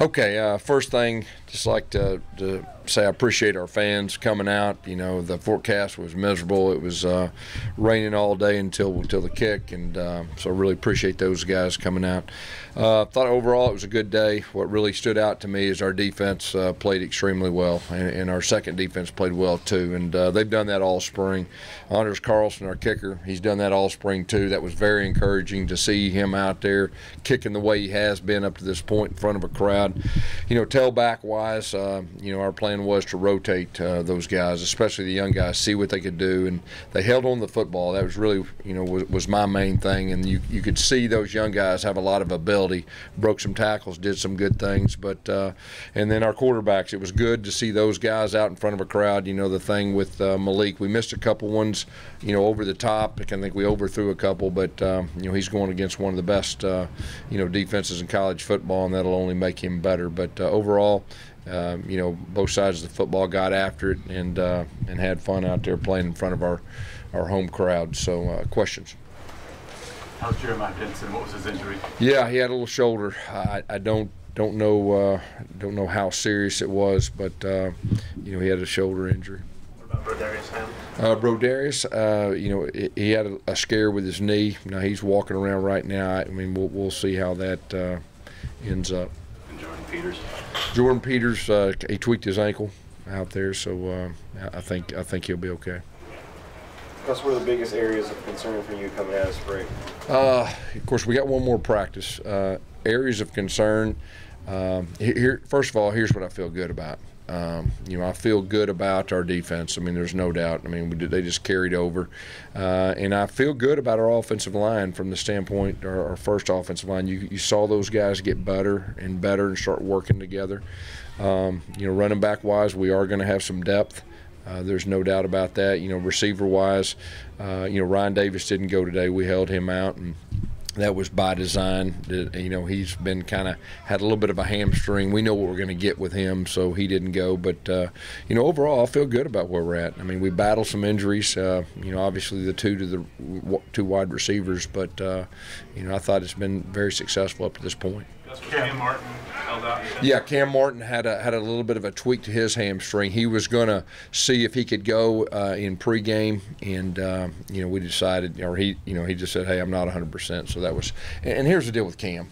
Okay, first thing, just like to say I appreciate our fans coming out. You know, the forecast was miserable. It was raining all day until the kick, and so I really appreciate those guys coming out. Thought overall it was a good day. What really stood out to me is our defense played extremely well, and our second defense played well too, and they've done that all spring. Anders Carlson, our kicker, he's done that all spring too. That was very encouraging to see him out there kicking the way he has been up to this point in front of a crowd. You know, tailback-wise, you know, our plan was to rotate those guys, especially the young guys, see what they could do, and they held on the football. That was really, you know, was my main thing, and you could see those young guys have a lot of ability, broke some tackles, did some good things, but and then our quarterbacks, it was good to see those guys out in front of a crowd. You know, the thing with Malik, we missed a couple ones, you know, over the top. I think we overthrew a couple, but you know, he's going against one of the best, you know, defenses in college football, and that'll only make him better. But overall, you know, both sides of the football got after it and had fun out there playing in front of our home crowd. So, questions? How's Jeremiah Denson? What was his injury? Yeah, he had a little shoulder. I don't know how serious it was, but you know, he had a shoulder injury. What about Brodarius Ham? Brodarius, you know, he had a scare with his knee. Now he's walking around right now. I mean, we'll see how that ends up. And Jordan Peters? Jordan Peters, he tweaked his ankle out there, so I think he'll be okay. That's one of the biggest areas of concern for you coming out of spring. Of course, we got one more practice. Areas of concern. Here, first of all, here's what I feel good about. You know, I feel good about our defense. I mean, there's no doubt. I mean, they just carried over. And I feel good about our offensive line from the standpoint, our first offensive line. You saw those guys get better and start working together. You know, running back-wise, we are going to have some depth. There's no doubt about that. You know, receiver-wise, you know, Ryan Davis didn't go today. We held him out, and that was by design. You know, he's been had a little bit of a hamstring. We know what we're going to get with him, so he didn't go. But, you know, overall, I feel good about where we're at. I mean, we battled some injuries, you know, obviously the two wide receivers, but, you know, I thought it's been very successful up to this point. Cam Martin held out. Yeah, Cam Martin had a little bit of a tweak to his hamstring. He was going to see if he could go in pregame, and you know, we decided, or he just said, "Hey, I'm not 100%." So that was. And here's the deal with Cam.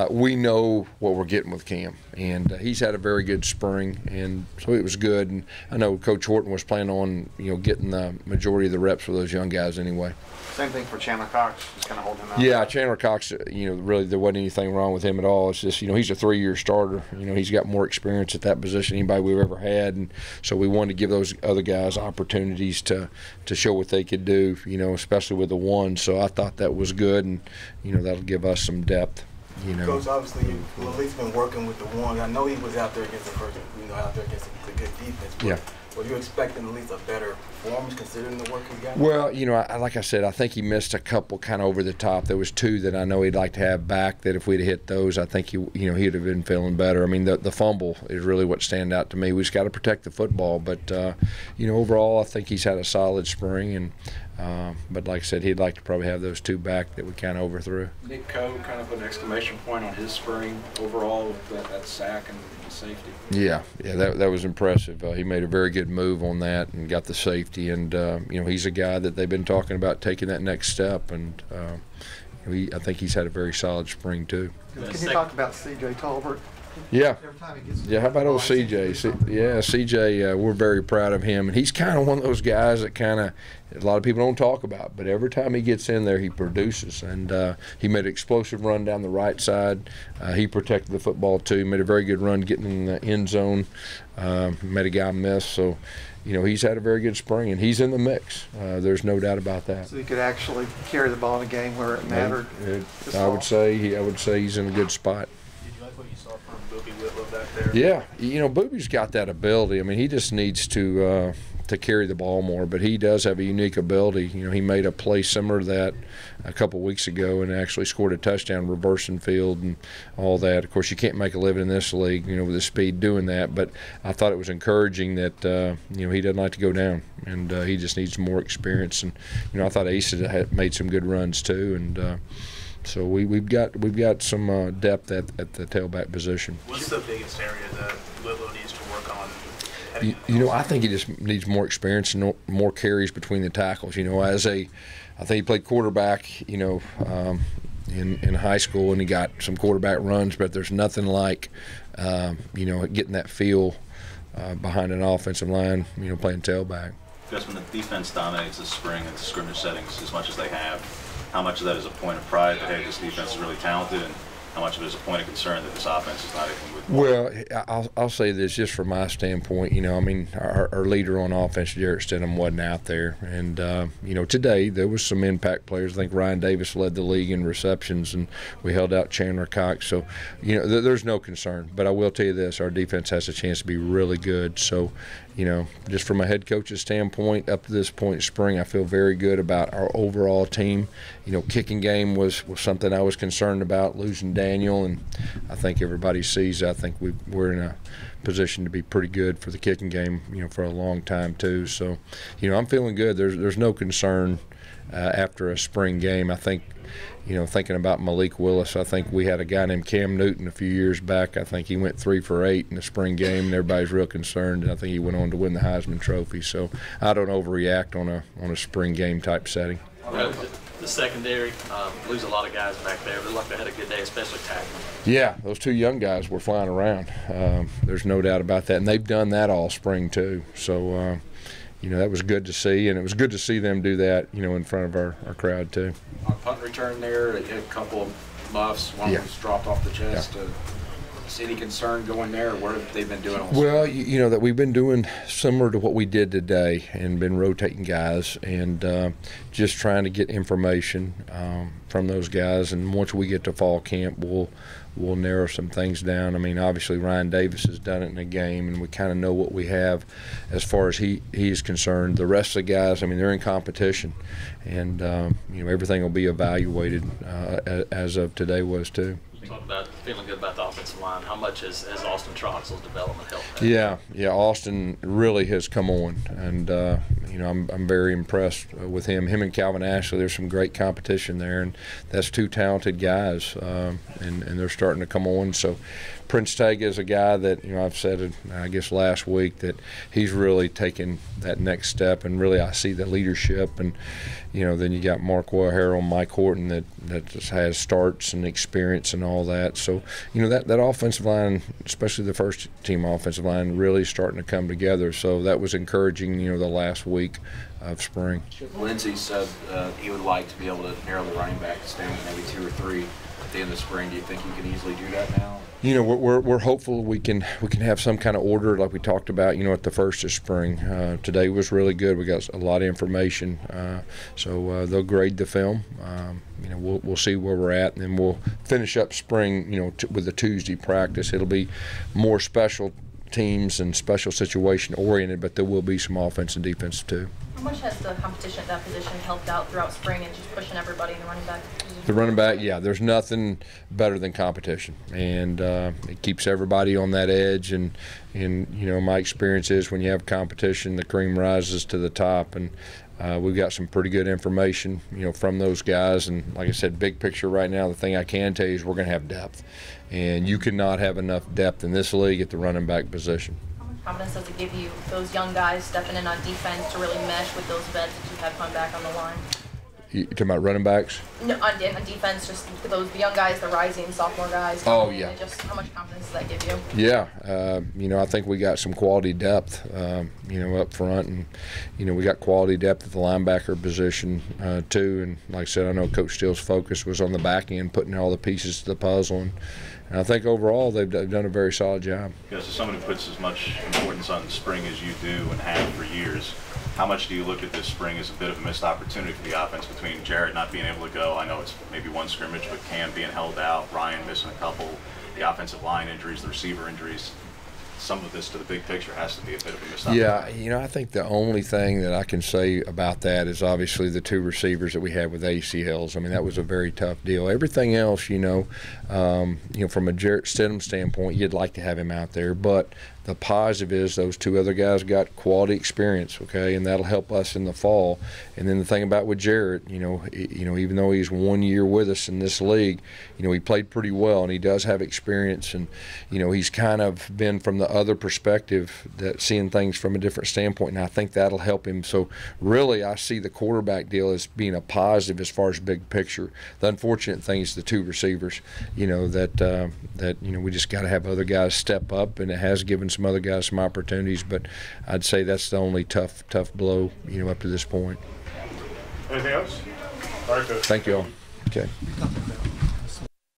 We know what we're getting with Cam, and he's had a very good spring, and so it was good. And I know Coach Horton was planning on, you know, getting the majority of the reps for those young guys anyway. Same thing for Chandler Cox, just kind of hold him out. Yeah, Chandler Cox, you know, really there wasn't anything wrong with him at all. It's just, you know, he's a 3-year starter. You know, he's got more experience at that position than anybody we've ever had, and so we wanted to give those other guys opportunities to show what they could do, you know, especially with the one. So I thought that was good, and, you know, that'll give us some depth. You know. Coach, obviously, Malik's been working with the one. I know he was out there against the first, you know, out there against the good defense. But yeah. Were you expecting at least a better performance considering the work he's got? Well, you know, like I said, I think he missed a couple kind of over the top. There was 2 that I know he'd like to have back. That if we'd have hit those, I think he'd have been feeling better. I mean, the fumble is really what stand out to me. We just got to protect the football, but you know, overall, I think he's had a solid spring, and but like I said, he'd like to probably have those 2 back that we kind of overthrew. Nick Coe, kind of an exclamation point on his spring overall with that sack and safety. Yeah, that was impressive. He made a very good move on that and got the safety, and you know, he's a guy that they've been talking about taking that next step, and I think he's had a very solid spring too. Can you talk about C.J. Tolbert? Yeah. Every time he gets how about old CJ? Yeah, CJ, we're very proud of him, and he's kind of one of those guys that a lot of people don't talk about, but every time he gets in there, he produces, and he made an explosive run down the right side. He protected the football too, made a very good run getting in the end zone, made a guy miss, so you know, he's had a very good spring, and he's in the mix. There's no doubt about that. So he could actually carry the ball in a game where it mattered. I would say he's in a good spot. Did you like what you saw from Booby Whitlow back there? Yeah, you know, Booby's got that ability. I mean, he just needs to carry the ball more, but he does have a unique ability. You know, he made a play similar to that a couple of weeks ago and actually scored a touchdown reversing field and all that. Of course, you can't make a living in this league, you know, with his speed doing that, but I thought it was encouraging that, you know, he doesn't like to go down, and he just needs more experience. And, you know, I thought Ace had made some good runs too, and So we've got some depth at the tailback position. What's the biggest area that Whitlow needs to work on? I think he just needs more experience and more carries between the tackles. I think he played quarterback, in high school, and he got some quarterback runs, but there's nothing like, getting that feel behind an offensive line, playing tailback. Because when the defense dominates the spring and the scrimmage settings as much as they have, how much of that is a point of pride that, hey, this defense is really talented, and how much of it is a point of concern that this offense is not able with? Well, I'll say this just from my standpoint. Our leader on offense, Jarrett Stidham, wasn't out there, and today there was some impact players. I think Ryan Davis led the league in receptions, and we held out Chandler Cox. So, there's no concern. But I will tell you this: our defense has a chance to be really good. So, just from a head coach's standpoint, up to this point in spring, I feel very good about our overall team. Kicking game was something I was concerned about, losing Daniel, and I think everybody sees. I think we're in a position to be pretty good for the kicking game, for a long time too. So, I'm feeling good. There's no concern after a spring game. I think, thinking about Malik Willis, I think we had a guy named Cam Newton a few years back. I think he went 3 for 8 in the spring game, and everybody's real concerned. And I think he went on to win the Heisman Trophy. So I don't overreact on a spring game type setting. The secondary, lose a lot of guys back there. But look, they had a good day, especially tackling. Yeah, those 2 young guys were flying around. There's no doubt about that, and they've done that all spring too. So, that was good to see, and it was good to see them do that, in front of our crowd too. On punt return there, they had a couple of muffs. One was dropped off the chest. Yeah. See any concern going there, or what have they been doing? Well, that we've been doing similar to what we did today, and been rotating guys, and just trying to get information from those guys. And once we get to fall camp, we'll narrow some things down. I mean, obviously Ryan Davis has done it in a game, and we kind of know what we have as far as he is concerned. The rest of the guys, I mean, they're in competition, and everything will be evaluated as of today was too. You talked about feeling good about the offensive line. How much has Austin Troxell's development helped? Yeah, Austin really has come on, and I'm very impressed with him. Him and Calvin Ashley, there's some great competition there, and that's 2 talented guys, and they're starting to come on. So Prince Tega is a guy that, I've said it, I guess last week, that he's really taken that next step, and really I see the leadership. And then you got Marquel Harrell, Mike Horton that just has starts and experience and all that. So that offensive line, especially the first team offensive line, really starting to come together. So that was encouraging, the last week of spring. Lindsey said he would like to be able to narrow the running back stand to maybe 2 or 3 at the end of spring. Do you think you can easily do that now? We're hopeful we can have some kind of order like we talked about, at the first of spring. Today was really good. We got a lot of information, so they'll grade the film. We'll see where we're at, and then we'll finish up spring, with a Tuesday practice. It'll be more special teams and special situation oriented, but there will be some offense and defense too. How much has the competition at that position helped out throughout spring and just pushing everybody in the running back position? The running back, yeah, there's nothing better than competition, and it keeps everybody on that edge. And my experience is when you have competition, the cream rises to the top, and we've got some pretty good information, from those guys. And like I said, big picture right now, the thing I can tell you is we're going to have depth, and you cannot have enough depth in this league at the running back position. How much confidence does it give you, those young guys stepping in on defense, to really mesh with those vets that you have coming back on the line? You talking about running backs? No, on defense, just the young guys, the rising sophomore guys. Oh, yeah. Just how much confidence does that give you? Yeah, I think we got some quality depth, up front, and we got quality depth at the linebacker position too. And like I said, I know Coach Steele's focus was on the back end, putting all the pieces to the puzzle, and I think overall they've done a very solid job. As someone who puts as much importance on the spring as you do and have for years, how much do you look at this spring as a bit of a missed opportunity for the offense, between Jarrett not being able to go? I know it's maybe 1 scrimmage, but Cam being held out, Ryan missing a couple, the offensive line injuries, the receiver injuries. some of this to the big picture has to be a bit of a missed Yeah, opportunity. you know, I think the only thing that I can say about that is obviously the 2 receivers that we had with ACLs. I mean, that was a very tough deal. Everything else, you know, from a Jarrett Stidham standpoint, you'd like to have him out there, but the positive is those 2 other guys got quality experience, okay, and that'll help us in the fall. And then the thing about with Jarrett, you know, even though he's 1 year with us in this league, you know, he played pretty well, and he does have experience, and you know, he's kind of been from the other perspective, that seeing things from a different standpoint, and I think that'll help him. So really, I see the quarterback deal as being a positive as far as big picture. The unfortunate thing is the 2 receivers, you know, that you know, we just got to have other guys step up, and it has given some other guys some opportunities, but I'd say that's the only tough blow, you know, up to this point. Anything else? All right, Coach. Thank you all. Okay.